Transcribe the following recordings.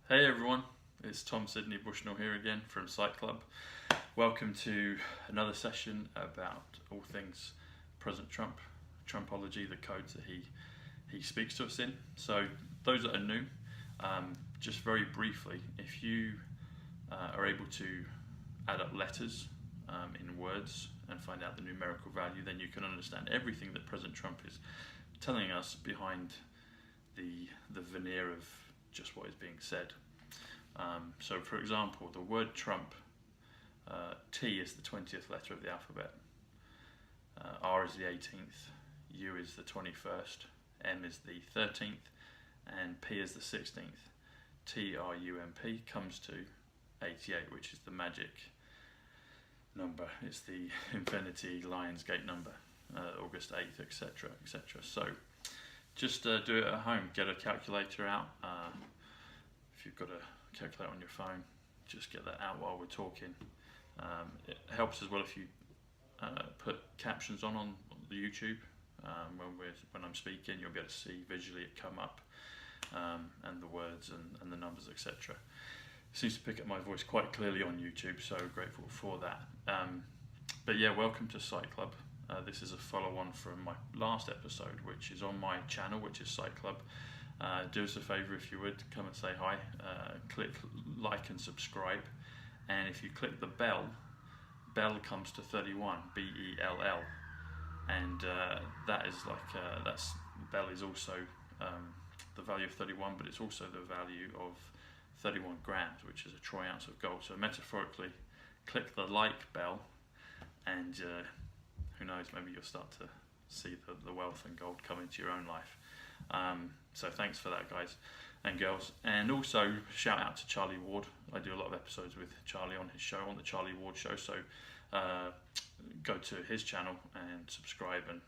Hey everyone, it's Tom Sidney Bushnell here again from Site Club. Welcome to another session about all things President Trump, trumpology, the codes that he speaks to us in. So those that are new, just very briefly, if you are able to add up letters in words and find out the numerical value, then you can understand everything that President Trump is telling us behind the veneer of just what is being said. So for example, the word Trump, T is the 20th letter of the alphabet, R is the 18th, U is the 21st, M is the 13th, and P is the 16th. TRUMP comes to 88, which is the magic number. It's the Infinity Lionsgate number, August 8th, etc., etc. So just do it at home. Get a calculator out. If you've got a calculator on your phone, just get that out while we're talking. It helps as well if you put captions on the YouTube. When I'm speaking, you'll be able to see visually it come up, and the words and the numbers, etc. Seems to pick up my voice quite clearly on YouTube, so grateful for that. But yeah, welcome to Site Club. This is a follow-on from my last episode, which is on my channel, which is Site Club. Do us a favour if you would, come and say hi, click like and subscribe, and if you click the bell comes to 31, B-E-L-L, and that is like, bell is also the value of 31, but it's also the value of 31 grams, which is a troy ounce of gold. So metaphorically, click the like bell, and who knows, maybe you'll start to see the wealth and gold come into your own life. So thanks for that, guys and girls. And also shout out to Charlie Ward. I do a lot of episodes with Charlie on his show, on the Charlie Ward Show. So go to his channel and subscribe and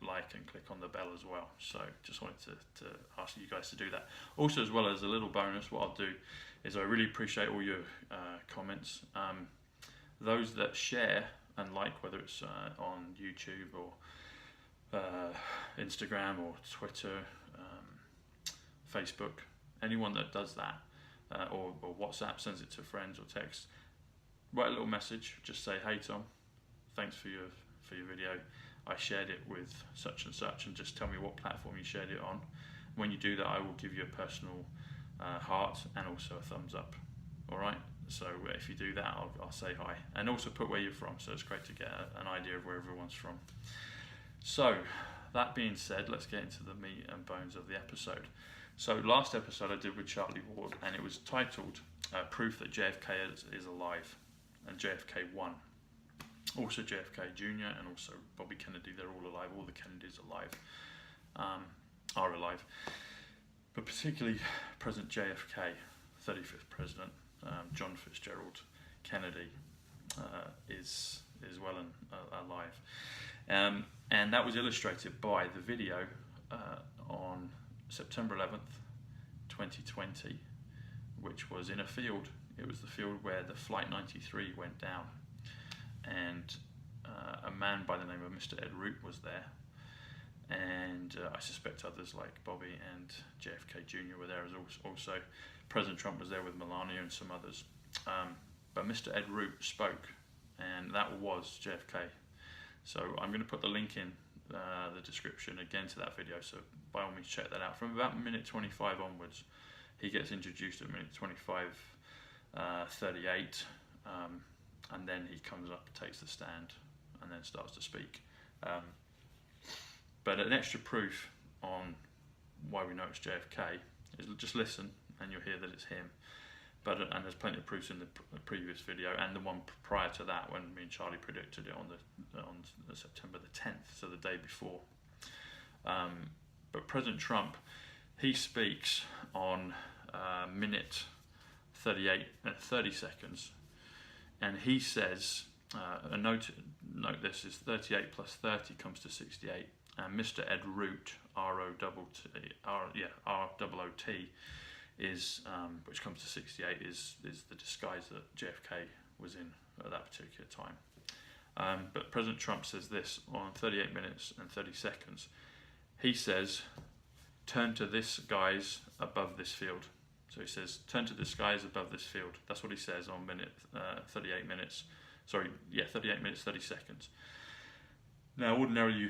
like and click on the bell as well. So just wanted to ask you guys to do that. Also, as well as a little bonus, what I'll do is I really appreciate all your comments. Those that share and like, whether it's on YouTube or Instagram or Twitter, Facebook, anyone that does that, or WhatsApp, sends it to friends or text, write a little message, just say, hey Tom, thanks for your video, I shared it with such and such, and just tell me what platform you shared it on. When you do that, I will give you a personal heart and also a thumbs up. Alright, so if you do that, I'll say hi, and also put where you're from, so it's great to get an idea of where everyone's from. So that being said, let's get into the meat and bones of the episode. So last episode I did with Charlie Ward, and it was titled Proof that JFK is alive, and JFK won. Also JFK Jr. and also Bobby Kennedy, they're all alive, all the Kennedys are alive. But particularly President JFK, 35th President, John Fitzgerald Kennedy, is well and alive. And that was illustrated by the video on September 11th, 2020, which was in a field. It was the field where the Flight 93 went down, and a man by the name of Mr. Ed Root was there, and I suspect others like Bobby and JFK Jr. were there as also. President Trump was there with Melania and some others, but Mr. Ed Root spoke, and that was JFK. So I'm going to put the link in the description again to that video, so by all means check that out. From about minute 25 onwards, he gets introduced at minute 25:38, and then he comes up, takes the stand, and then starts to speak. But an extra proof on why we know it's JFK is just listen and you'll hear that it's him. And there's plenty of proofs in the previous video and the one prior to that, when me and Charlie predicted it on September the 10th, so the day before. But President Trump, he speaks on minute 38 and 30 seconds, and he says, note this is 38 plus 30 comes to 68, and Mr. Ed Root, R-O-O-T, is which comes to 68, is the disguise that JFK was in at that particular time. But President Trump says this on 38 minutes and 30 seconds. He says, turn to this, guys, above this field. So he says, turn to the skies above this field. That's what he says on 38 minutes. Sorry, yeah, 38 minutes, 30 seconds. Now, ordinarily,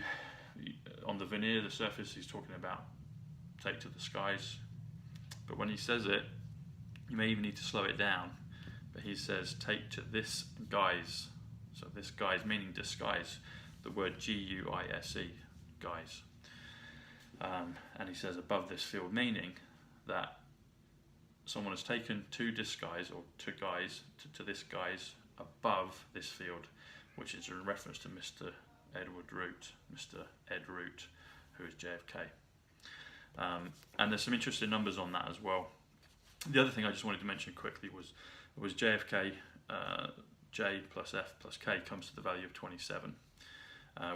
on the veneer, the surface, he's talking about take to the skies. But when he says it, you may even need to slow it down. But he says, take to this guise. So this guise meaning disguise. The word G-U-I-S-E, guise. And he says above this field, meaning that someone has taken to disguise or to guise, to this guise above this field, which is in reference to Mr. Edward Root, Mr. Ed Root, who is JFK. And there's some interesting numbers on that as well. The other thing I just wanted to mention quickly was JFK, J plus F plus K comes to the value of 27,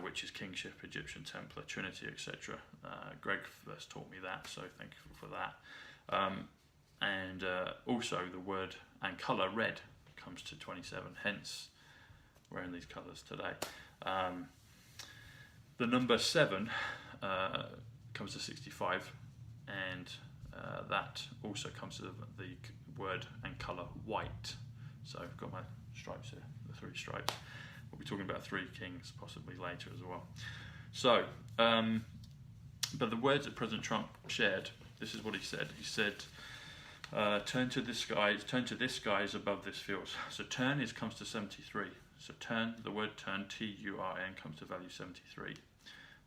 which is kingship, Egyptian Templar, Trinity, etc. Greg first taught me that, so thank you for that. And also the word and colour red comes to 27, hence we're in these colours today. The number 7 comes to 65, and that also comes to the word and colour white. So I've got my stripes here, the 3 stripes. We'll be talking about 3 kings possibly later as well. So, but the words that President Trump shared, this is what he said. He said, turn to this skies above this field. So turn comes to 73. So turn, the word turn, T-U-R-N, comes to value 73.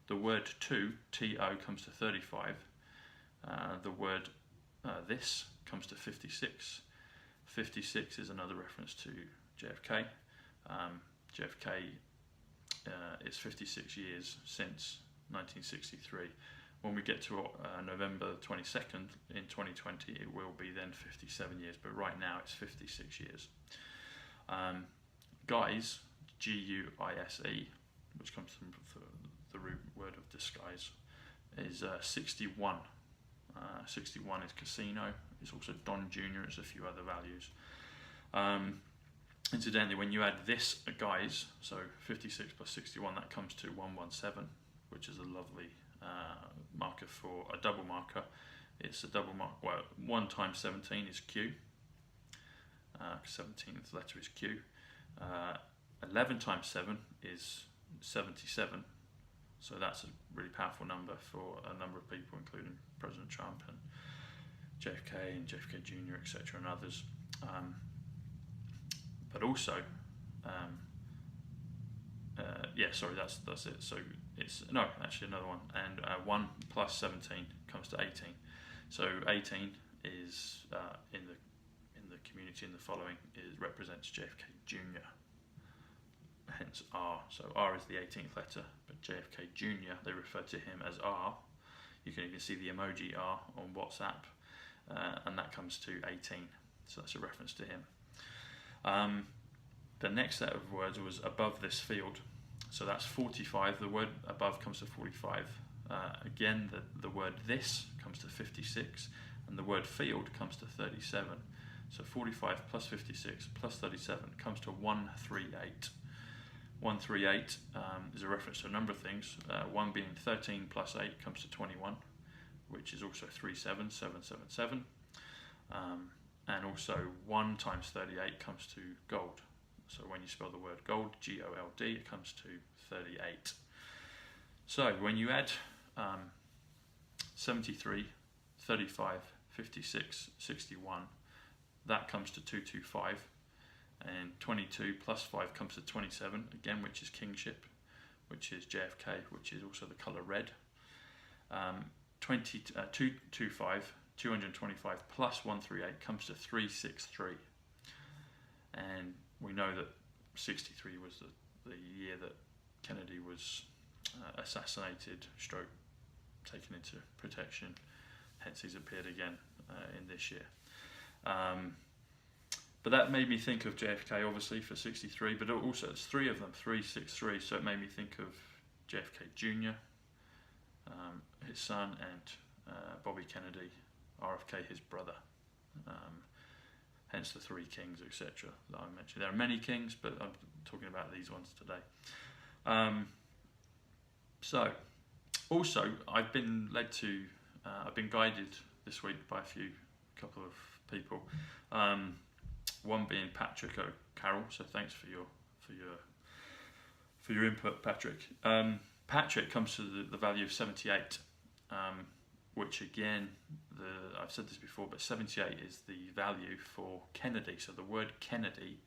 The word to, T-O, comes to 35. The word this comes to 56. 56 is another reference to JFK. JFK is 56 years since 1963. When we get to November 22nd in 2020, it will be then 57 years, but right now it's 56 years. Guise, G-U-I-S-E, which comes from the root word of disguise, is 61. 61 is casino. It's also Don Jr. It's a few other values. Incidentally, when you add this guise, so 56 plus 61, that comes to 117, which is a lovely marker for a double marker. It's a double mark. Well, 1 times 17 is Q. 17th letter is Q. 11 times 7 is 77. So that's a really powerful number for a number of people, including President Trump and JFK and JFK Jr., etc., and others. But also, yeah, sorry, that's it. So it's actually another one. And 1 plus 17 comes to 18. So 18 is in the community in the following represents JFK Jr. Hence R. So R is the 18th letter, but JFK Jr. they refer to him as R. You can even see the emoji R on WhatsApp, and that comes to 18. So that's a reference to him. The next set of words was above this field. So that's 45. The word above comes to 45. Again, the word this comes to 56, and the word field comes to 37. So 45 plus 56 plus 37 comes to 138. 138 is a reference to a number of things. 1 being 13 plus 8 comes to 21, which is also 37777. And also 1 times 38 comes to gold. So when you spell the word gold, G-O-L-D, it comes to 38. So when you add 73, 35, 56, 61, that comes to 225. And 22 plus 5 comes to 27, again, which is kingship, which is JFK, which is also the colour red. 225 plus 138 comes to 363. And we know that 63 was the year that Kennedy was assassinated, stroke taken into protection, hence he's appeared again in this year. But that made me think of JFK, obviously, for 63, but also it's 3 of them, 363, so it made me think of JFK Jr., his son, and Bobby Kennedy, RFK, his brother. Hence the 3 kings, etc. that I mentioned. There are many kings, but I'm talking about these ones today. So, also, I've been guided this week by a few couple of people. One being Patrick O'Carroll. So thanks for your input, Patrick. Patrick comes to the value of 78, which again, I've said this before, but 78 is the value for Kennedy. So the word Kennedy,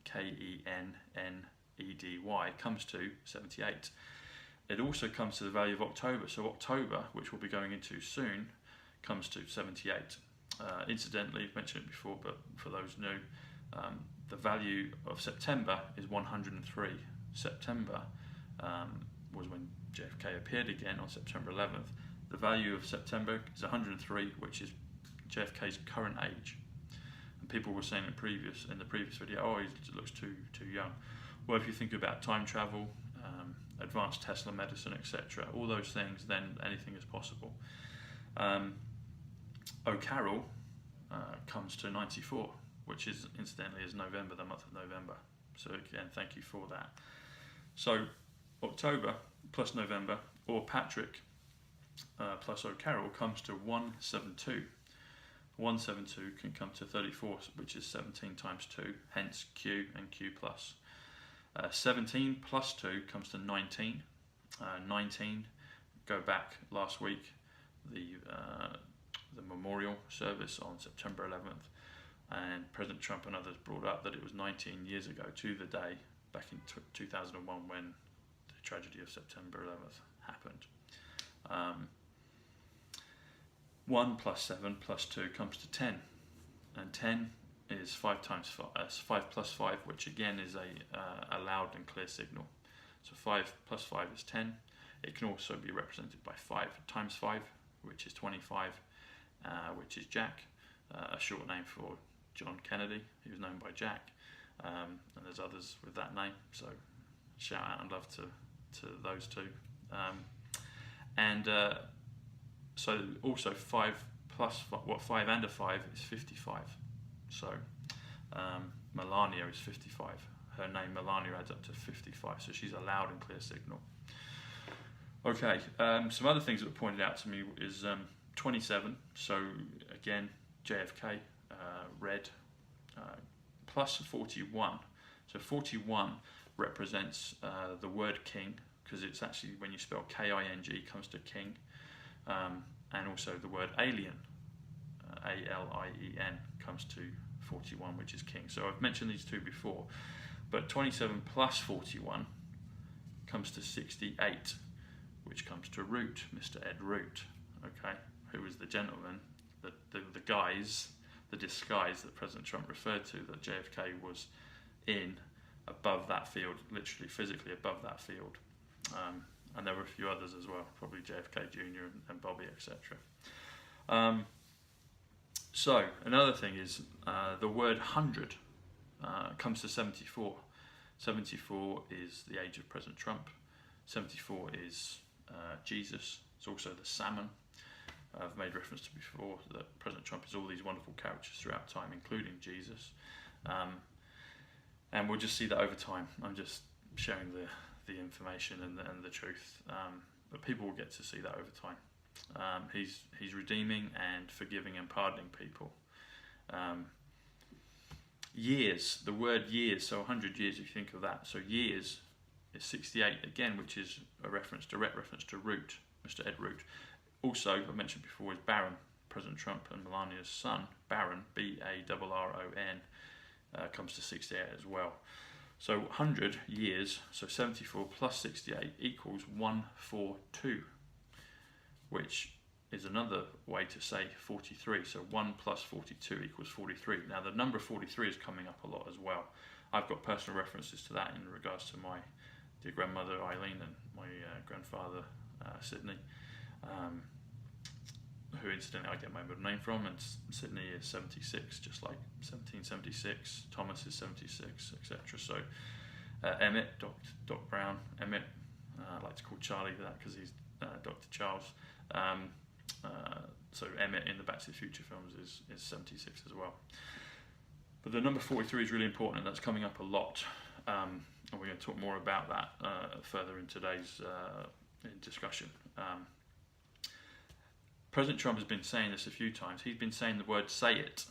Kennedy, comes to 78. It also comes to the value of October. So October, which we'll be going into soon, comes to 78. Incidentally, I've mentioned it before, but for those new, the value of September is 103. September was when JFK appeared again on September 11th. The value of September is 103, which is JFK's current age. And people were saying in the previous video, oh, he looks too young. Well, if you think about time travel, advanced Tesla medicine, etc., all those things, then anything is possible. O'Carroll comes to 94, which is incidentally is November, the month of November. So again, thank you for that. So October plus November, or Patrick plus O'Carroll, comes to 172. 172 can come to 34, which is 17 times 2, hence Q and Q plus. 17 plus 2 comes to 19. 19, go back last week, the memorial service on September 11th, and President Trump and others brought up that it was 19 years ago to the day, back in 2001, when the tragedy of September 11th happened. 1 plus 7 plus 2 comes to 10, and 10 is 5 times 5, 5 plus 5, which again is a loud and clear signal. So 5 plus 5 is 10. It can also be represented by 5 times 5, which is 25, which is Jack, a short name for John Kennedy. He was known by Jack, and there's others with that name, so shout out and love to those two. So also 5 plus 5 and a 5 is 55. So Melania is 55. Her name Melania adds up to 55. So she's a loud and clear signal. Okay, some other things that were pointed out to me is 27. So again, JFK, red, plus 41. So 41 represents the word king, because it's actually, when you spell K-I-N-G, comes to king. And also the word alien, A-L-I-E-N, comes to 41, which is king. So I've mentioned these two before, but 27 plus 41 comes to 68, which comes to Root, Mr. Ed Root, okay, who was the gentleman, the guise, the disguise that President Trump referred to, that JFK was in, above that field, literally physically above that field. And there were a few others as well, probably JFK Jr. and Bobby, etc. So another thing is the word 100 comes to 74. 74 is the age of President Trump. 74 is Jesus. It's also the salmon. I've made reference to before that President Trump is all these wonderful characters throughout time, including Jesus. And we'll just see that over time. I'm just sharing the information and the truth, but people will get to see that over time. He's redeeming and forgiving and pardoning people. Years, the word years, so 100 years if you think of that. So years is 68 again, which is a direct reference to Root, Mr. Ed Root. Also, I mentioned before, is Barron, President Trump and Melania's son. Barron, B-A-R-R-O-N, comes to 68 as well. So 100 years, so 74 plus 68 equals 142, which is another way to say 43. So 1 plus 42 equals 43. Now the number 43 is coming up a lot as well. I've got personal references to that in regards to my dear grandmother Eileen and my grandfather Sydney, who incidentally I get my middle name from, and Sydney is 76, just like 1776, Thomas is 76, etc. So Emmett, Doc Brown, Emmett, I like to call Charlie that because he's Dr. Charles. So Emmett in the Back to the Future films is 76 as well. But the number 43 is really important, and that's coming up a lot. And we're going to talk more about that further in today's discussion. President Trump has been saying this a few times. He's been saying the word "say it."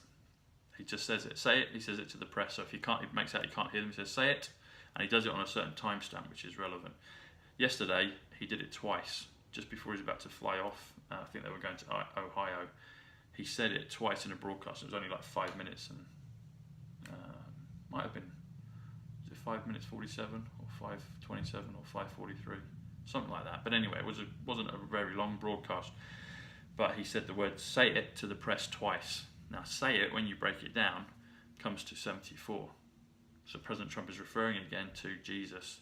He just says it. Say it. He says it to the press. So if he makes out he can't hear them, he says "say it," and he does it on a certain timestamp, which is relevant. Yesterday he did it twice, just before he was about to fly off. I think they were going to Ohio. He said it twice in a broadcast. It was only like 5 minutes, and might have been, was it 5 minutes 47 or 5:27 or 5:43, something like that. But anyway, it wasn't a very long broadcast. But he said the word "say it" to the press twice. Now, "say it," when you break it down, comes to 74. So President Trump is referring again to Jesus,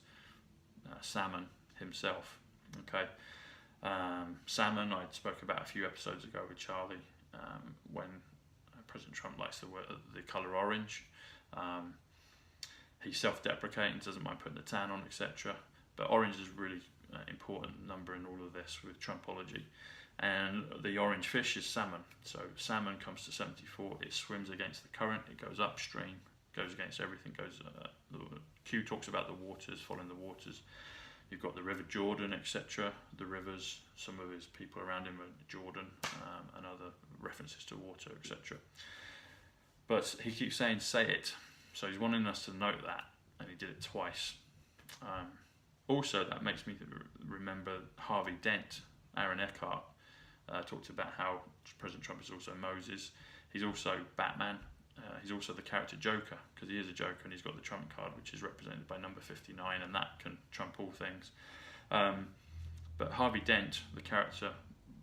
Salmon himself. Okay, Salmon I spoke about a few episodes ago with Charlie, when President Trump likes the colour orange. He's self-deprecating, doesn't mind putting the tan on, etc. But orange is a really important number in all of this with trumpology. And the orange fish is salmon. So salmon comes to 74. It swims against the current. It goes upstream. Goes against everything. The Q talks about the waters, following the waters. You've got the River Jordan, etc. The rivers. Some of his people around him are Jordan, and other references to water, etc. But he keeps saying "say it." So he's wanting us to note that, and he did it twice. Also, that makes me remember Harvey Dent, Aaron Eckhart, talked about how President Trump is also Moses. He's also Batman. He's also the character Joker, because he is a Joker, and he's got the Trump card, which is represented by number 59, and that can trump all things. But Harvey Dent, the character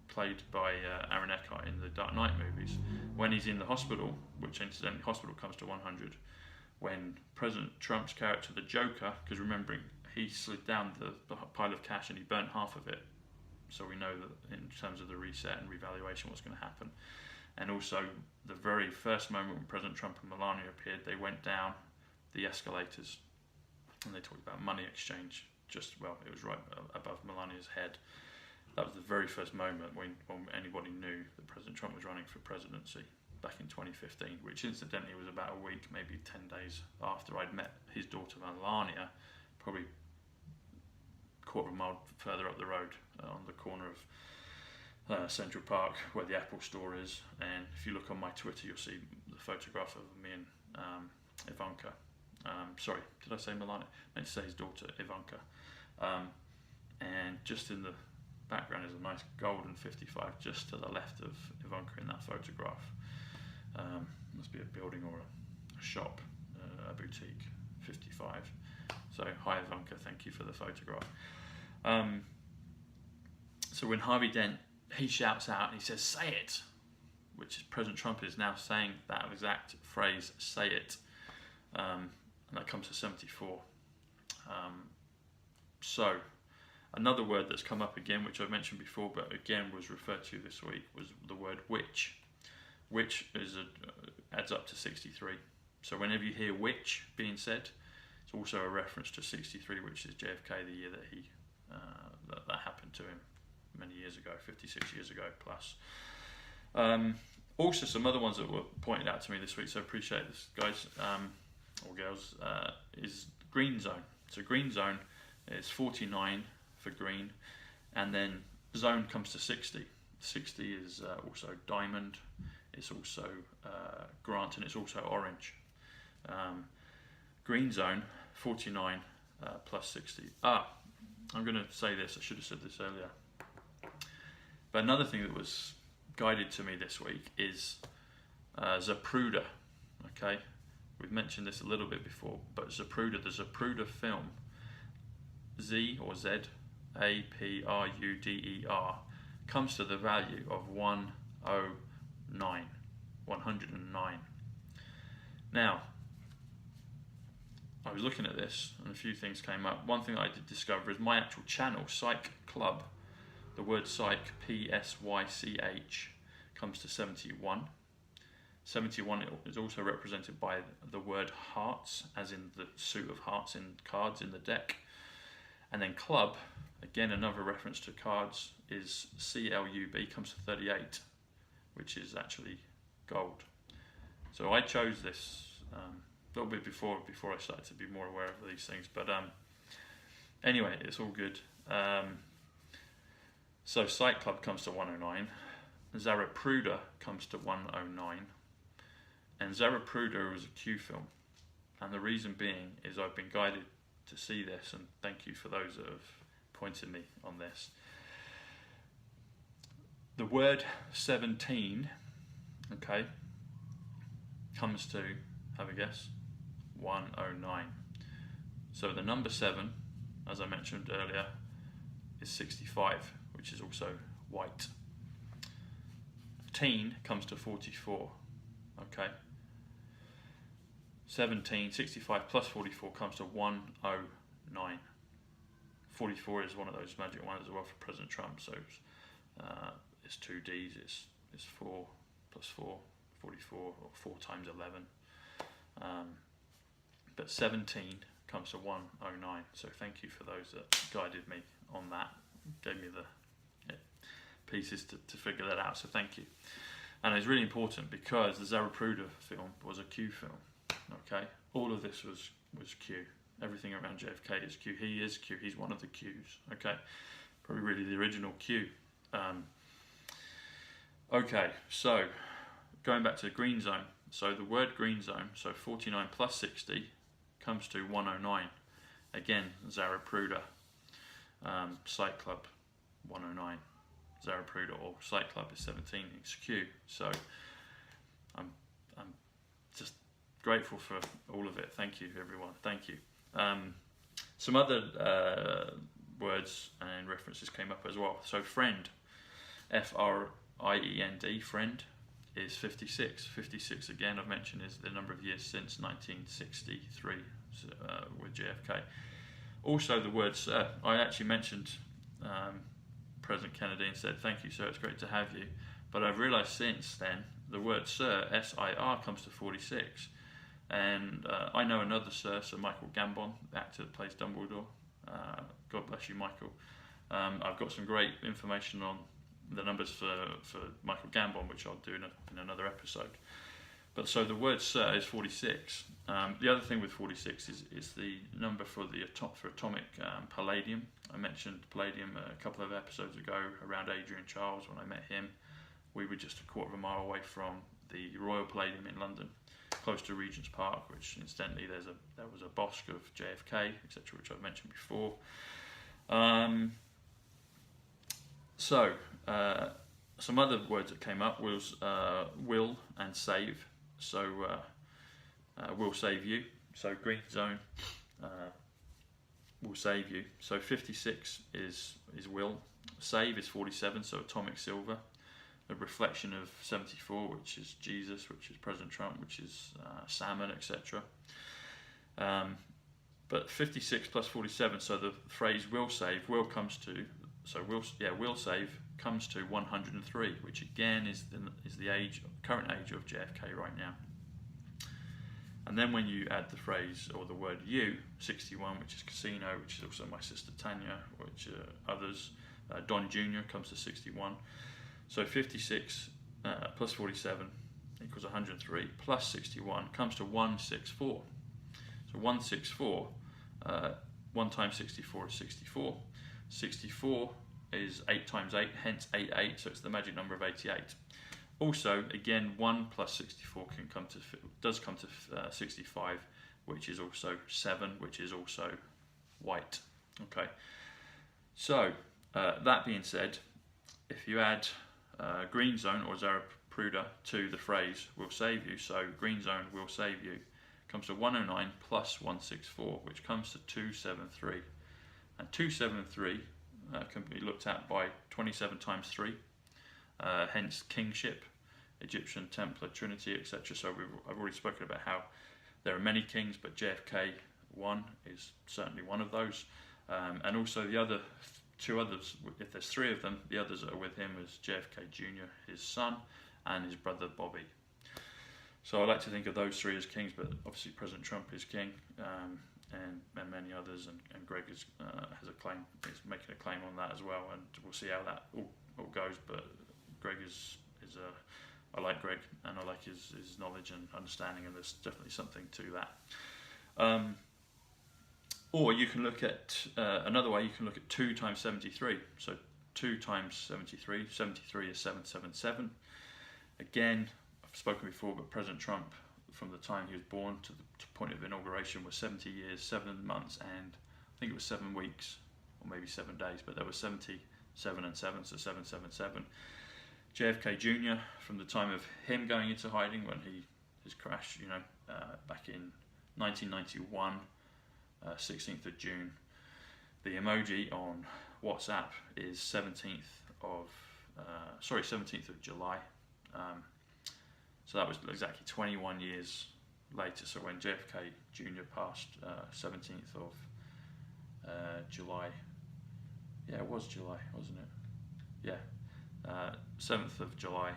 played by Aaron Eckhart in the Dark Knight movies, when he's in the hospital, which incidentally hospital comes to 100, when President Trump's character, the Joker, because remembering he slid down the pile of cash and he burnt half of it, so we know that in terms of the reset and revaluation what's going to happen. And also the very first moment when President Trump and Melania appeared, they went down the escalators and they talked about money exchange, it was right above Melania's head. That was the very first moment when anybody knew that President Trump was running for presidency back in 2015, which incidentally was about a week, maybe 10 days after I'd met his daughter Melania, probably a quarter of a mile further up the road, on the corner of Central Park, where the Apple store is. And if you look on my Twitter, you'll see the photograph of me and Ivanka. Sorry, did I say Melania? I meant to say his daughter, Ivanka. And just in the background is a nice golden 55 just to the left of Ivanka in that photograph. Must be a building or a shop, a boutique, 55. So hi Ivanka, thank you for the photograph. So when Harvey Dent, he shouts out and he says "say it," which is President Trump is now saying that exact phrase "say it," and that comes to 74. So another word that's come up again, which I've mentioned before, but again was referred to this week, was the word "which." Which adds up to 63. So whenever you hear "which" being said, it's also a reference to 63, which is JFK, the year that that happened to him many years ago, 56 years ago plus. Also, some other ones that were pointed out to me this week, so I appreciate this, guys or girls, is green zone. So green zone is 49 for green, and then zone comes to 60. 60 is also diamond, it's also Grant, and it's also orange. Green zone, 49 plus 60. I'm going to say this, I should have said this earlier. But another thing that was guided to me this week is ZAPRUDER. Okay, we've mentioned this a little bit before, but ZAPRUDER, the ZAPRUDER film, Z or Z, APRUDER, comes to the value of 109. Now, I was looking at this and a few things came up. One thing I did discover is my actual channel, Psych Club. The word psych, P-S-Y-C-H, comes to 71. 71 is also represented by the word hearts, as in the suit of hearts in cards in the deck. And then club, again another reference to cards, is C-L-U-B, comes to 38, which is actually gold. So I chose this a little bit before I started to be more aware of these things, but anyway, it's all good. So Sight Club comes to 109, ZAPRUDER comes to 109, and ZAPRUDER was a Q film, and the reason being is I've been guided to see this, and thank you for those that have pointed me on this. The word 17, okay, comes to, have a guess, 109. So the number 7, as I mentioned earlier, is 65, which is also white. Teen comes to 44, okay. 17, 65 plus 44 comes to 109. 44 is one of those magic ones as well for President Trump, so it's 2 Ds, it's 4 plus 4, 44, or 4 times 11. But 17 comes to 109, so thank you for those that guided me on that, gave me the pieces to figure that out, so thank you. And it's really important because the ZAPRUDER film was a Q film, okay? All of this was Q. Everything around JFK is Q. He is Q. He's one of the Qs, okay? Probably really the original Q. Okay, so going back to the green zone. So the word green zone, so 49 plus 60 comes to 109. Again, ZAPRUDER, Site Club 109. ZAPRUDER or Site Club is 17, it's Q. So I'm just grateful for all of it. Thank you, everyone. Thank you. Some other words and references came up as well. So friend, F-R-I-E-N-D, friend, is 56. 56, again, I've mentioned, is the number of years since 1963 with JFK. Also, the word sir. I actually mentioned President Kennedy and said, thank you, sir, it's great to have you. But I've realised since then, the word sir, S-I-R, comes to 46. And I know another Sir Michael Gambon, the actor that plays Dumbledore. God bless you, Michael. I've got some great information on the numbers for Michael Gambon, which I'll do in another episode. But so the word Sir is 46. The other thing with 46 is the number for atomic palladium. I mentioned palladium a couple of episodes ago around Adrian Charles when I met him. We were just a quarter of a mile away from the Royal Palladium in London, close to Regent's Park, which incidentally there was a bosque of JFK, etc., which I've mentioned before. Some other words that came up was will and save. So will save you. So green zone will save you. So 56 is will. Save is 47, so atomic silver. A reflection of 74, which is Jesus, which is President Trump, which is salmon, etc. But 56 plus 47, so the phrase will save, will comes to, so will save comes to 103, which again is the current age of JFK right now. And then when you add the phrase or the word you, 61, which is casino, which is also my sister Tanya, which others, Don Jr. comes to 61. So 56 plus 47 equals 103 plus 61 comes to 164. So 164, 1 times 64 is 64. 64 is 8 times 8, hence 88, so it's the magic number of 88. Also, again, 1 plus 64 does come to 65, which is also 7, which is also white. Okay. So that being said, if you add green zone or ZAPRUDER to the phrase will save you, so green zone will save you, comes to 109 plus 164, which comes to 273. And 273 can be looked at by 27 times 3, hence kingship, Egyptian, Templar, Trinity, etc. So I've already spoken about how there are many kings, but JFK 1 is certainly one of those. And also the other 2 others, if there's 3 of them, the others that are with him is JFK Jr., his son, and his brother Bobby. So I like to think of those 3 as kings, but obviously President Trump is king, and many others, and Greg is making a claim on that as well, and we'll see how that all goes. But Greg is I like Greg, and I like his knowledge and understanding, and there's definitely something to that. Or you can look at another way. You can look at 2 times 73. So 2 times 73. 73 is 777. Again, I've spoken before, but President Trump, from the time he was born to the point of inauguration, was 70 years, 7 months, and I think it was 7 weeks, or maybe 7 days, but there was 77 and 7, so 777. JFK Jr., from the time of him going into hiding when his crash, back in 1991, 16th of June. The emoji on WhatsApp is 17th of July. So that was exactly 21 years later. So when JFK Jr. passed, 17th of July. Yeah, it was July, wasn't it? Yeah. 16th of July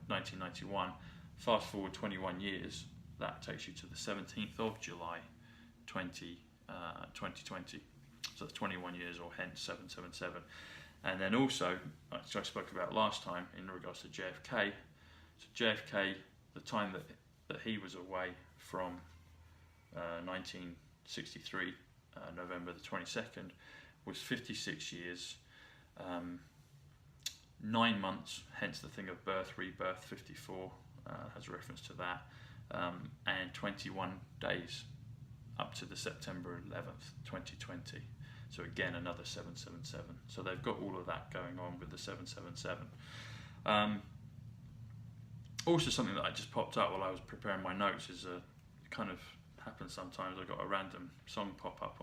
1991. Fast forward 21 years, that takes you to the 17th of July 2020. So that's 21 years, or hence 777. And then also, which I spoke about last time in regards to JFK. So JFK, the time that he was away from 1963, November the 22nd, was 56 years, 9 months, hence the thing of birth, rebirth, 54 has reference to that, and 21 days up to the September 11th, 2020. So again, another 777. So they've got all of that going on with the 777. Also, something that I just popped up while I was preparing my notes is it kind of happens sometimes. I got a random song pop up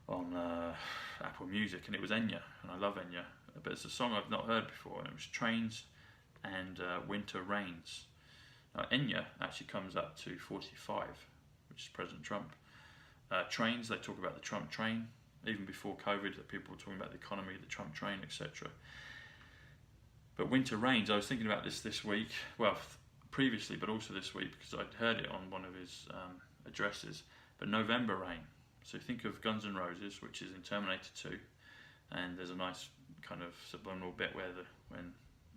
on Apple Music, and it was Enya, and I love Enya, but it's a song I've not heard before, and it was Trains and Winter Rains. Now Enya actually comes up to 45, which is President Trump. Trains, they talk about the Trump train, even before COVID, that people were talking about the economy, the Trump train, etc. But Winter Rains, I was thinking about this week, well, previously, but also this week, because I'd heard it on one of his addresses, but November Rain. So think of Guns N' Roses, which is in Terminator 2, and there's a nice kind of subliminal bit where when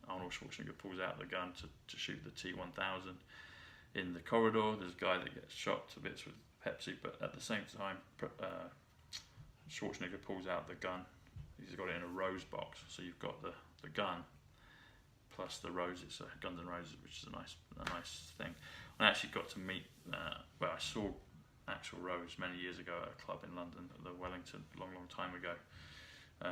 Arnold Schwarzenegger pulls out the gun to shoot the T-1000 in the corridor, there's a guy that gets shot to bits with Pepsi, but at the same time, Schwarzenegger pulls out the gun. He's got it in a rose box, so you've got the gun plus the roses, so Guns N' Roses, which is a nice thing. I actually got to meet, I saw Axl Rose many years ago at a club in London, at the Wellington, long time ago,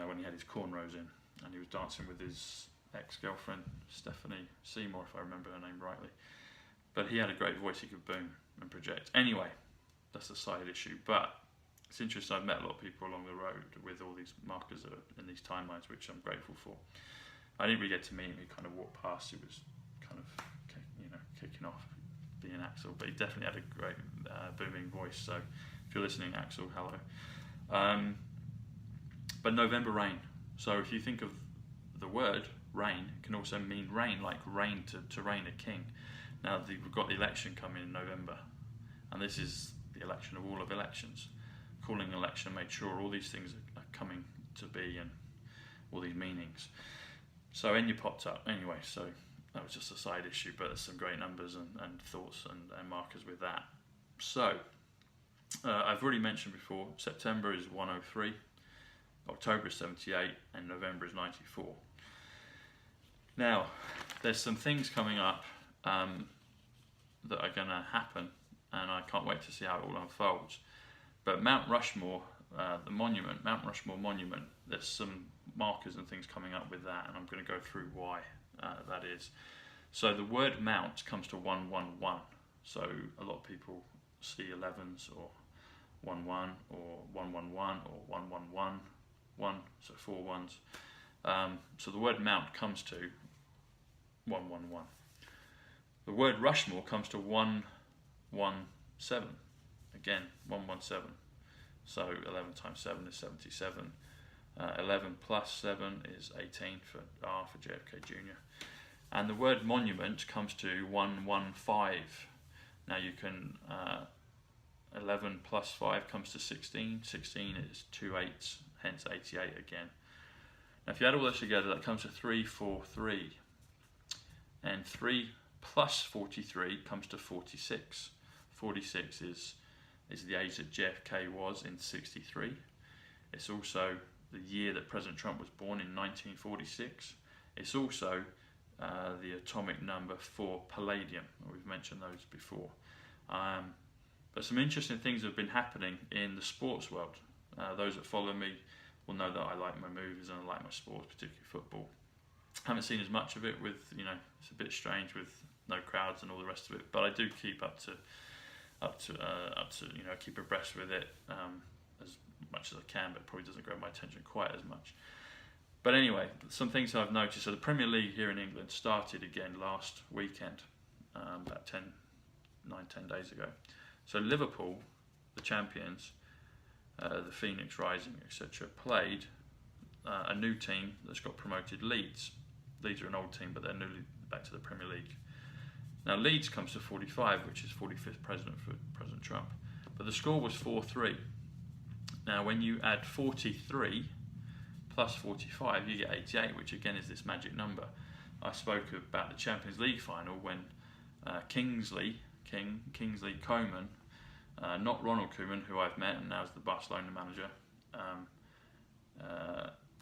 when he had his cornrows in, and he was dancing with his ex-girlfriend Stephanie Seymour, if I remember her name rightly. But he had a great voice; he could boom and project. Anyway, that's a side issue, but it's interesting. I've met a lot of people along the road with all these markers that are in these timelines, which I'm grateful for. I didn't really get to meet him. He kind of walked past. He was kind of, kicking off being Axl, but he definitely had a great booming voice. So if you're listening, Axl, hello. But November Rain. So if you think of the word rain, it can also mean rain, like reign, to reign a king. Now we've got the election coming in November, and this is the election of all of elections. Calling an election made sure all these things are coming to be, and all these meanings. So Enya popped up anyway, so that was just a side issue, but there's some great numbers and thoughts and markers with that. So I've already mentioned before, September is 103, October is 78, and November is 94. Now, there's some things coming up that are going to happen, and I can't wait to see how it all unfolds. But Mount Rushmore, the monument, Mount Rushmore Monument, there's some markers and things coming up with that, and I'm going to go through why that is. So the word mount comes to 111. So a lot of people see 11s or 11 or 111 or 111, so 4 ones. So the word mount comes to 111. The word Rushmore comes to 117. Again, 117. So 11 times 7 is 77. 11 plus 7 is 18 for R for JFK Jr. And the word monument comes to 115. Now you can, 11 plus 5 comes to 16. 16 is 2 8s, hence 88 again. Now if you add all this together, that comes to 343. And 3 plus 43 comes to 46. 46 is the age that JFK was in 63. It's also the year that President Trump was born in 1946. It's also the atomic number for palladium. We've mentioned those before. But some interesting things have been happening in the sports world. Those that follow me will know that I like my movies and I like my sports, particularly football. Haven't seen as much of it with, it's a bit strange with no crowds and all the rest of it, but I do keep up to keep abreast with it as much as I can, but it probably doesn't grab my attention quite as much. But anyway, some things I've noticed. So the Premier League here in England started again last weekend, about 10 days ago. So Liverpool, the champions, the Phoenix Rising, etc., played a new team that's got promoted, Leeds. Leeds are an old team, but they're newly back to the Premier League. Now Leeds comes to 45, which is 45th president for President Trump. But the score was 4-3. Now when you add 43 plus 45, you get 88, which again is this magic number. I spoke about the Champions League final when Kingsley Coman, not Ronald Koeman, who I've met and now is the Barcelona manager,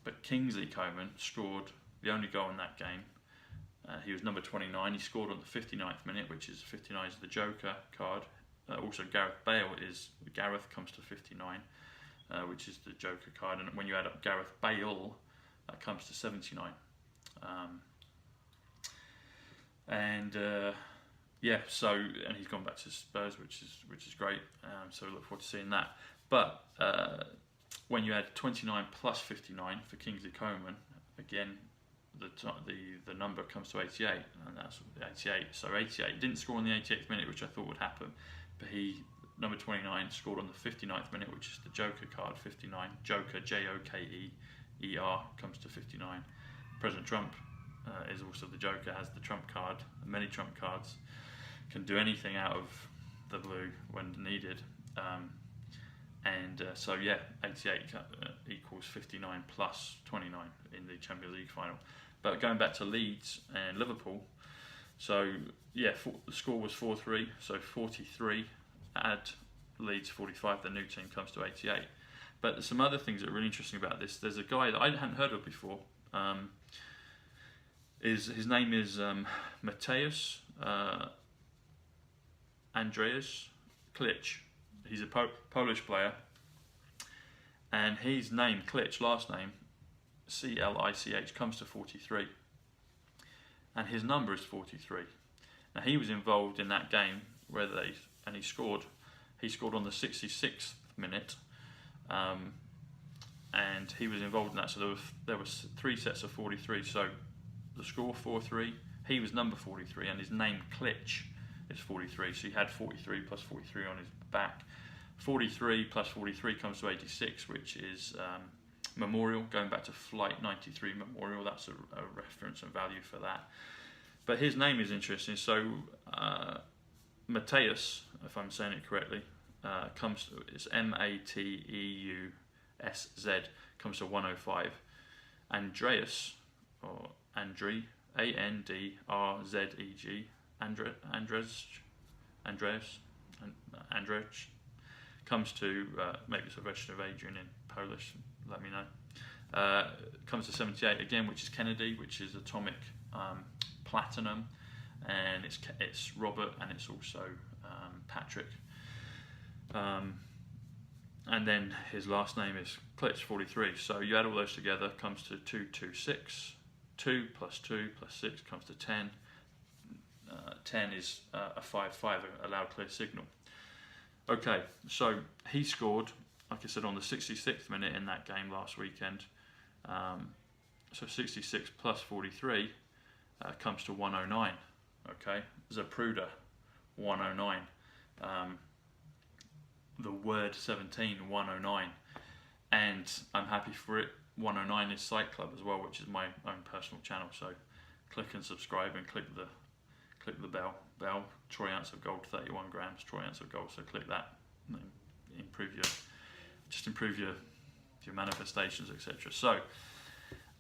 but Kingsley Coman scored the only goal in that game. He was number 29. He scored on the 59th minute, which is 59 is the Joker card. Also Gareth comes to 59, which is the Joker card. And when you add up Gareth Bale, that comes to 79. And he's gone back to Spurs, which is great. So we look forward to seeing that. But when you add 29 plus 59 for Kingsley Coman, again, the number comes to 88, and that's 88. So 88 didn't score on the 88th minute, which I thought would happen, but number 29 scored on the 59th minute, which is the Joker card, 59. Joker, Joker, comes to 59. President Trump is also the Joker, has the Trump card, many Trump cards, can do anything out of the blue when needed. 88 equals 59 plus 29 in the Champions League final. But going back to Leeds and Liverpool, so the score was 4-3, so 43, add Leeds 45, the new team comes to 88. But there's some other things that are really interesting about this. There's a guy that I hadn't heard of before. His name is Mateusz Andrzejewicz Klich. He's a Polish player, and his name, Klich, last name, Clich, comes to 43, and his number is 43. Now he was involved in that game and he scored. He scored on the 66th minute, and he was involved in that. So there was 3 sets of 43. So the score 4-3. He was number 43, and his name Klich is 43. So he had 43 plus 43 on his back. 43 plus 43 comes to 86, which is Memorial, going back to Flight 93 Memorial. That's a reference and value for that. But his name is interesting. So Mateusz, if I'm saying it correctly, it's Mateusz, comes to 105. Andreas, or Andrzej, Andrzej, Andrzej, comes to, maybe it's a version of Adrian in Polish, let me know, comes to 78 again, which is Kennedy, which is atomic platinum, and it's Robert, and it's also Patrick. And then his last name is Klich, 43. So you add all those together, comes to 226. 2 plus 2 plus 6 comes to 10. 10 is a 5-5, a loud clear signal. Okay, so he scored, like I said, on the 66th minute in that game last weekend. So 66 plus 43 comes to 109. Okay, ZAPRUDER, 109. The word 17, 109. And I'm happy for it. 109 is Site Club as well, which is my own personal channel. So click and subscribe and click the bell. Troy ounce of gold, 31 grams. Troy ounce of gold. So click that. And improve your manifestations, etc. So,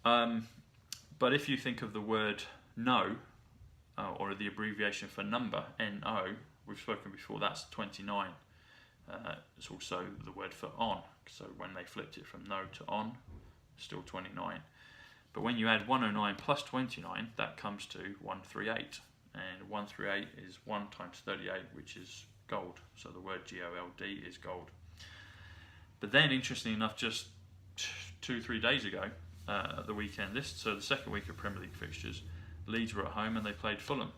but if you think of the word no, or the abbreviation for number, NO, we've spoken before. That's 29. it's also the word for on. So when they flipped it from no to on, still 29. But when you add 109 plus 29, that comes to 138. And 138 is 1 times 38, which is gold. So the word G-O-L-D is gold. But then, interestingly enough, just 2-3 days ago, at the weekend, so the second week of Premier League fixtures, Leeds were at home and they played Fulham.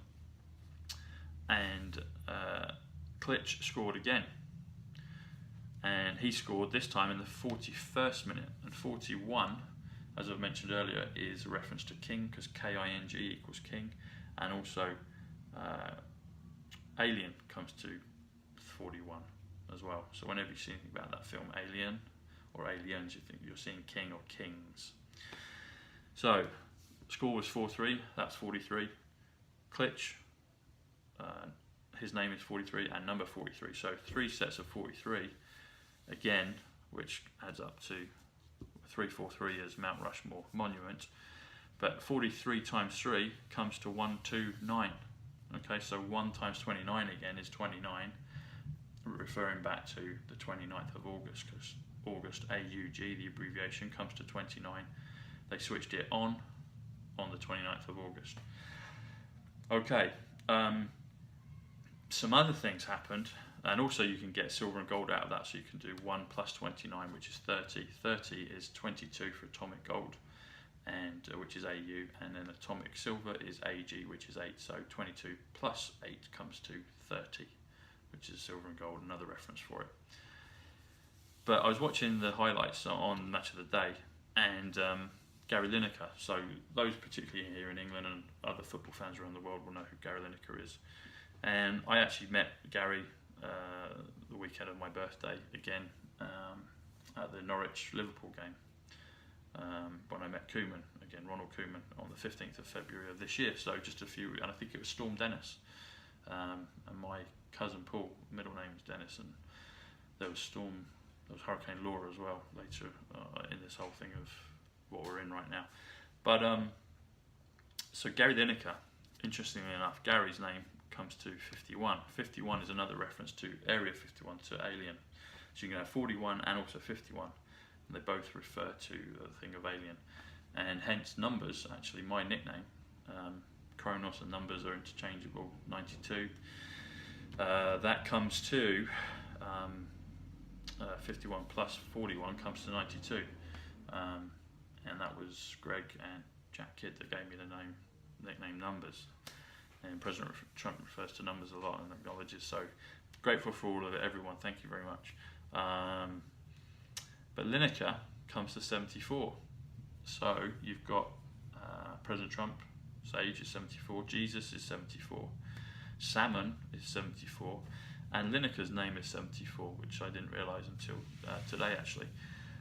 And Klitsch scored again. And he scored this time in the 41st minute. And 41, as I've mentioned earlier, is a reference to king, because K-I-N-G equals king. And also alien comes to 41 as well. So whenever you see anything about that film Alien or Aliens, you think you're seeing king or kings. So score was 4-3, that's 43. Klitsch, his name is 43 and number 43. So 3 sets of 43 again, which adds up to 343 as Mount Rushmore monument. But 43 times 3 comes to 129. Okay, so 1 times 29 again is 29, referring back to the 29th of August, because August, AUG, the abbreviation, comes to 29. They switched it on the 29th of August. Okay, some other things happened, and also you can get silver and gold out of that, so you can do 1 plus 29, which is 30. 30 is 22 for atomic gold, and which is AU, and then atomic silver is AG, which is 8. So 22 plus 8 comes to 30, which is silver and gold, another reference for it. But I was watching the highlights on Match of the Day, and Gary Lineker, so those particularly here in England and other football fans around the world will know who Gary Lineker is. And I actually met Gary the weekend of my birthday again at the Norwich-Liverpool game. When I met Koeman, again Ronald Koeman, on the 15th of February of this year, so just a few, and I think it was Storm Dennis, and my cousin Paul, middle name is Dennis, and there was Hurricane Laura as well later in this whole thing of what we're in right now. But so Gary Lineker, interestingly enough, Gary's name comes to 51. 51 is another reference to Area 51, to Alien. So you can have 41 and also 51. They both refer to the thing of Alien, and hence numbers. Actually, my nickname, Kronos, and numbers are interchangeable. 92. That comes to 51 plus 41 comes to 92, and that was Greg and Jack Kidd that gave me the nickname Numbers. And President Trump refers to numbers a lot and acknowledges. So grateful for all of it, everyone. Thank you very much. But Lineker comes to 74. So you've got President Trump's age is 74, Jesus is 74, Salmon is 74, and Lineker's name is 74, which I didn't realise until today actually.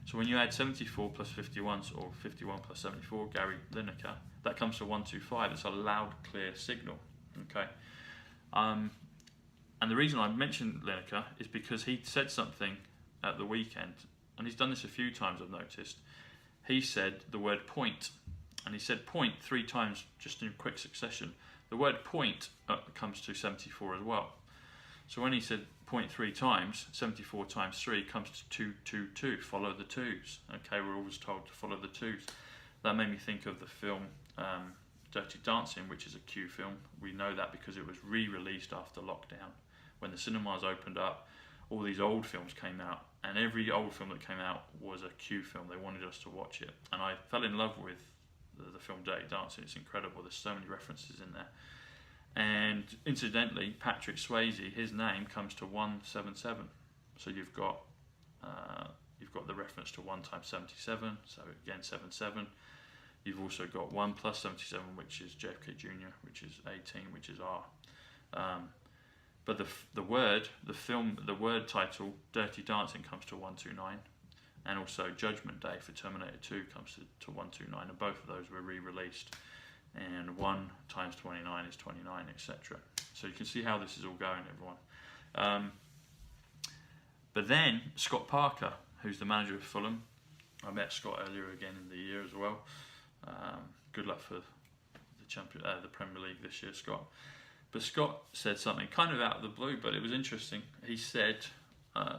So when you add 74 plus 51, or 51 plus 74, Gary Lineker, that comes to 125. It's a loud, clear signal. Okay. And the reason I mentioned Lineker is because he said something at the weekend, and he's done this a few times, I've noticed. He said the word point, and he said point 3 times just in quick succession. The word point comes to 74 as well. So when he said point 3 times, 74 times 3 comes to 222, follow the 2s. Okay, we're always told to follow the 2s. That made me think of the film Dirty Dancing, which is a Q film. We know that because it was re-released after lockdown. When the cinemas opened up, all these old films came out, and every old film that came out was a Q film. They wanted us to watch it, and I fell in love with the film Dirty Dancing. It's incredible. There's so many references in there. And incidentally, Patrick Swayze, his name comes to 177. So you've got the reference to 1 times 77. So again, 77. You've also got 1 plus 77, which is JFK Jr., which is 18, which is R. But the word title, Dirty Dancing, comes to 129, and also Judgment Day for Terminator 2 comes to 129, and both of those were re-released. And 1 times 29 is 29, etc. So you can see how this is all going, everyone. But then Scott Parker, who's the manager of Fulham, I met Scott earlier again in the year as well. Good luck for the Premier League this year, Scott. But Scott said something kind of out of the blue, but it was interesting. He said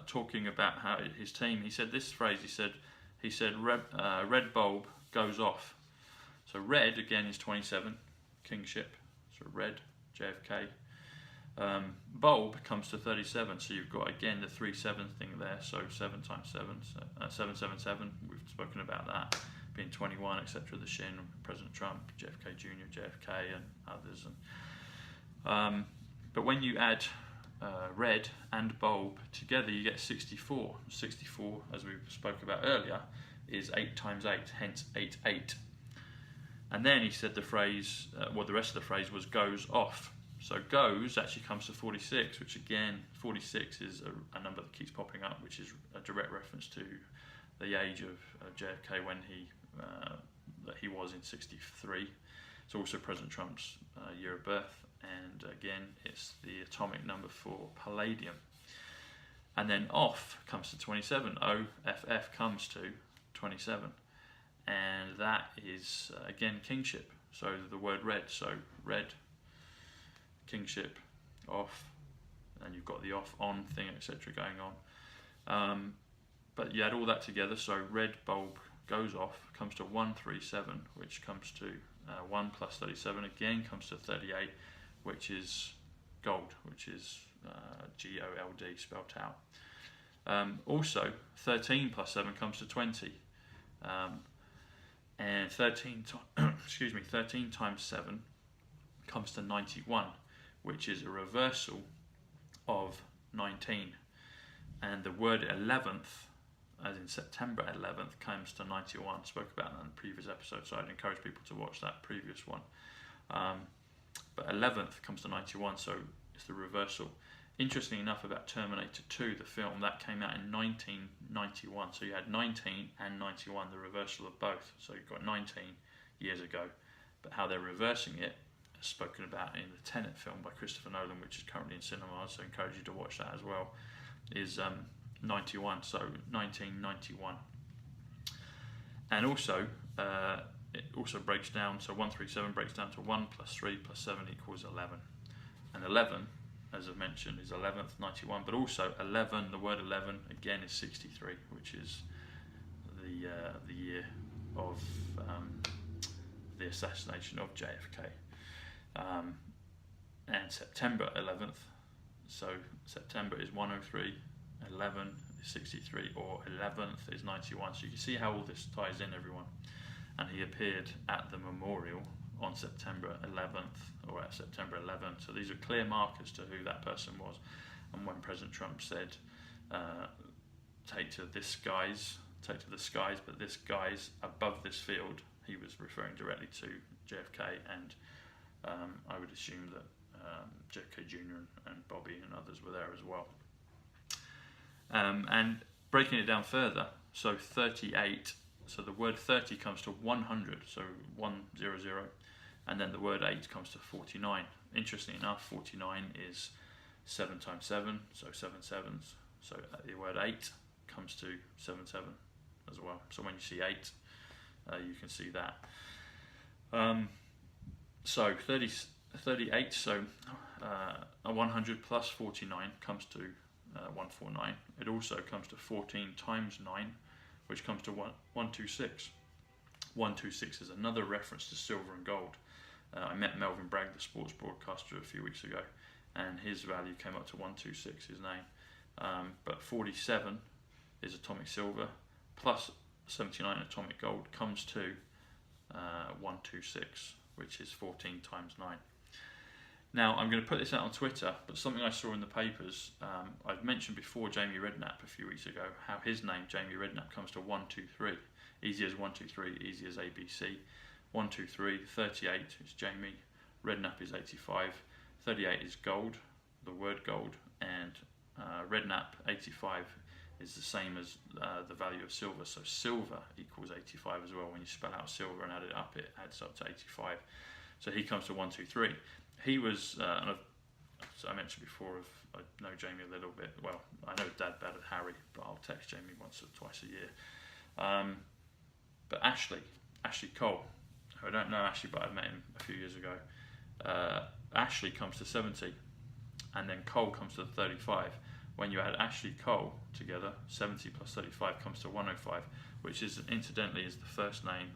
talking about how his team, he said this phrase, he said red bulb goes off. So red again is 27, kingship, so red, JFK. Bulb comes to 37, so you've got again the 3-7 thing there, so 7 times 7, 777, we've spoken about that, being 21, etc. The Shin, President Trump, JFK Jr., JFK and others. But when you add red and bulb together, you get 64. 64, as we spoke about earlier, is 8 times 8, hence 88. And then he said the phrase, the rest of the phrase was goes off. So goes actually comes to 46, which again, 46 is a number that keeps popping up, which is a direct reference to the age of JFK when he was in 63. It's also President Trump's year of birth, and again, it's the atomic number for palladium. And then off comes to 27. OFF comes to 27, and that is again kingship. So the word red. So red, kingship, off, and you've got the off-on thing, etc. going on. But you add all that together, so red bulb goes off, comes to 137, which comes to 1 plus 37, again comes to 38, which is gold, which is G-O-L-D spelt out. Also, 13 plus 7 comes to 20, and 13 times 7 comes to 91, which is a reversal of 19. And the word 11th, as in September 11th, comes to 91. Spoke about that in the previous episode, so I'd encourage people to watch that previous one. But 11th comes to 91, so it's the reversal. Interesting enough, about Terminator 2, the film, that came out in 1991. So you had 19 and 91, the reversal of both. So you've got 19 years ago, but how they're reversing it, spoken about in the Tenet film by Christopher Nolan, which is currently in cinemas, so I encourage you to watch that as well, is 91, so 1991. And also, it also breaks down, so 137 breaks down to 1 plus 3 plus 7 equals 11. And 11, as I've mentioned, is 11th, 91, but also 11, the word 11, again is 63, which is the year of the assassination of JFK. And September 11th, so September is 103, 11 is 63, or 11th is 91. So you can see how all this ties in, everyone. And he appeared at the memorial on September 11th, or at September 11th. So these are clear markers to who that person was. And when President Trump said, take to the skies, but this guy's above this field, he was referring directly to JFK, and I would assume that JFK Jr. and Bobby and others were there as well. And breaking it down further, so 38, so the word 30 comes to 100, so 100, and then the word 8 comes to 49. Interesting enough, 49 is 7 times 7, so 7 sevens, so the word 8 comes to 7 7 as well. So when you see 8, you can see that. So 38, so 100 plus 49 comes to 149. It also comes to 14 times 9, which comes to 126. 126 is another reference to silver and gold. I met Melvin Bragg, the sports broadcaster, a few weeks ago, and his value came up to 126, his name. But 47 is atomic silver, plus 79 atomic gold comes to 126, which is 14 times 9. Now, I'm going to put this out on Twitter, but something I saw in the papers, I've mentioned before Jamie Redknapp a few weeks ago, how his name, Jamie Redknapp, comes to 123. Easy as 123, easy as ABC. 123, 38 is Jamie, Redknapp is 85, 38 is gold, the word gold, and Redknapp, 85, is the same as the value of silver. So silver equals 85 as well. When you spell out silver and add it up, it adds up to 85. So he comes to 123. He was, as I mentioned before, I know Jamie a little bit. Well, I know Dad better than Harry, but I'll text Jamie once or twice a year. But Ashley Cole, I don't know Ashley, but I met him a few years ago. Ashley comes to 70, and then Cole comes to 35. when you add Ashley Cole together, 70 plus 35 comes to 105, which is incidentally is the first name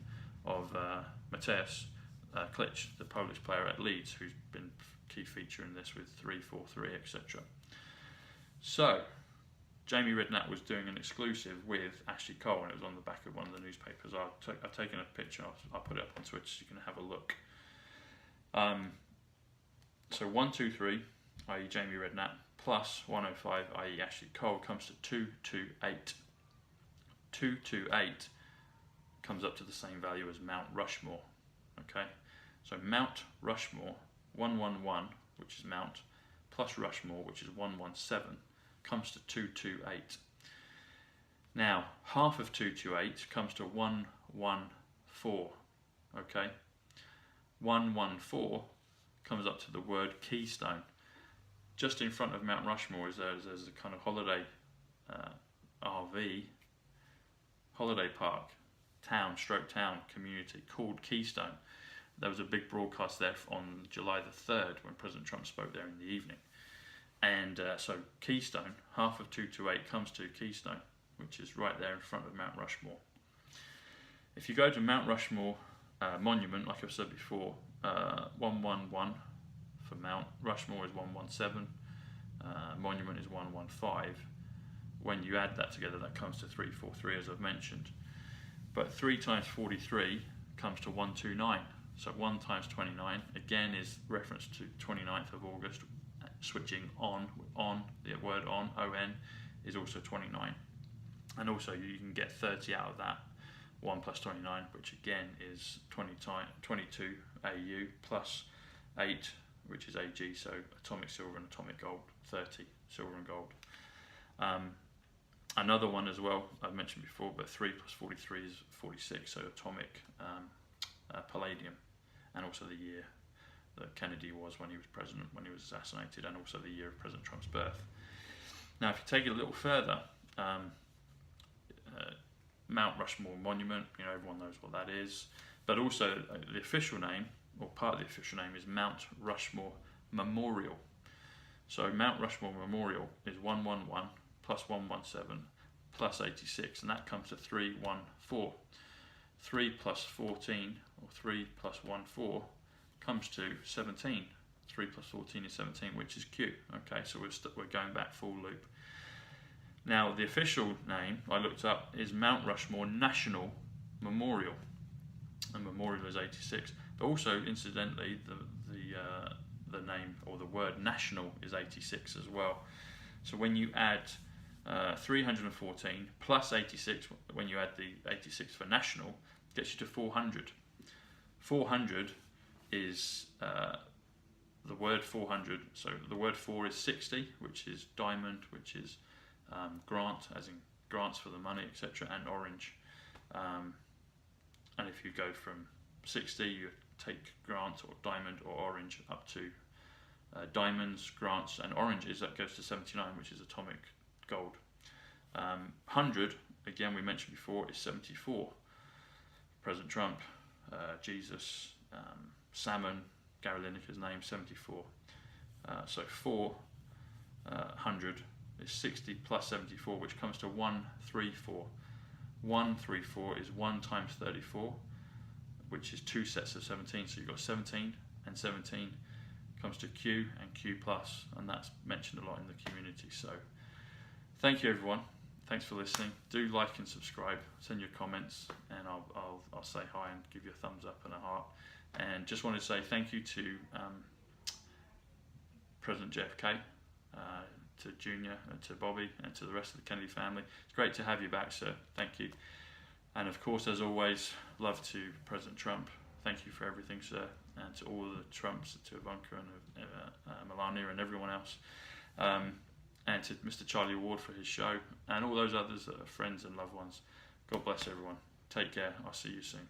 of Mateusz Klich, the Polish player at Leeds, who's been a key feature in this with 3-4-3, etc. So, Jamie Redknapp was doing an exclusive with Ashley Cole, and it was on the back of one of the newspapers. I've taken a picture, I'll put it up on Twitter so you can have a look. So 123, i.e. Jamie Redknapp, plus 105, i.e. Ashley Cole, comes to 228. 228 comes up to the same value as Mount Rushmore. Okay, so Mount Rushmore, 111, which is Mount, plus Rushmore, which is 117, comes to 228. Now, half of 228 comes to 114. Okay, 114 comes up to the word Keystone. Just in front of Mount Rushmore is there's a kind of holiday RV, holiday park, town community called Keystone. There was a big broadcast there on July the 3rd when President Trump spoke there in the evening. And so Keystone, half of 228 comes to Keystone, which is right there in front of Mount Rushmore. If you go to Mount Rushmore Monument, like I've said before, 111 for Mount Rushmore is 117, Monument is 115. When you add that together, that comes to 343, as I've mentioned. But 3 times 43 comes to 129. So 1 times 29 again is reference to 29th of August. Switching on, the word on, O-N, is also 29. And also you can get 30 out of that. 1 plus 29, which again is 22 AU, plus 8, which is AG, so atomic silver and atomic gold, 30 silver and gold. Another one as well, I've mentioned before, but 3 plus 43 is 46, so atomic palladium, and also the year that Kennedy was when he was president, when he was assassinated, and also the year of President Trump's birth. Now, if you take it a little further, Mount Rushmore Monument, you know, everyone knows what that is, but also the official name, or part of the official name, is Mount Rushmore Memorial. So Mount Rushmore Memorial is 111 plus 117 plus 86, and that comes to 314. 3 plus 14, or 3 plus 14, comes to 17. 3 plus 14 is 17, which is Q. Okay, so we're going back full loop. Now, the official name I looked up is Mount Rushmore National Memorial, and memorial is 86. But also, incidentally, the name or the word national is 86 as well. So when you add 314 plus 86, when you add the 86 for national, gets you to 400. 400 is the word 400. So the word 4 is 60, which is diamond, which is grant, as in grants for the money, etc., and orange. And if you go from 60, you take grant or diamond or orange up to diamonds, grants, and oranges. That goes to 79, which is atomic gold. 100, again, we mentioned before, is 74. President Trump, Jesus, Salmon, Gary Lineker's name, 74. So 400 is 60 plus 74, which comes to 134. 134 is 1 times 34, which is 2 sets of 17. So you've got 17, and 17 comes to Q and Q plus, and that's mentioned a lot in the community. So thank you, everyone. Thanks for listening. Do like and subscribe. Send your comments, and I'll say hi and give you a thumbs up and a heart. And just wanted to say thank you to President JFK, to Junior, and to Bobby, and to the rest of the Kennedy family. It's great to have you back, sir. Thank you. And of course, as always, love to President Trump. Thank you for everything, sir. And to all the Trumps, to Ivanka and Melania and everyone else. And to Mr. Charlie Ward for his show, and all those others that are friends and loved ones. God bless everyone. Take care. I'll see you soon.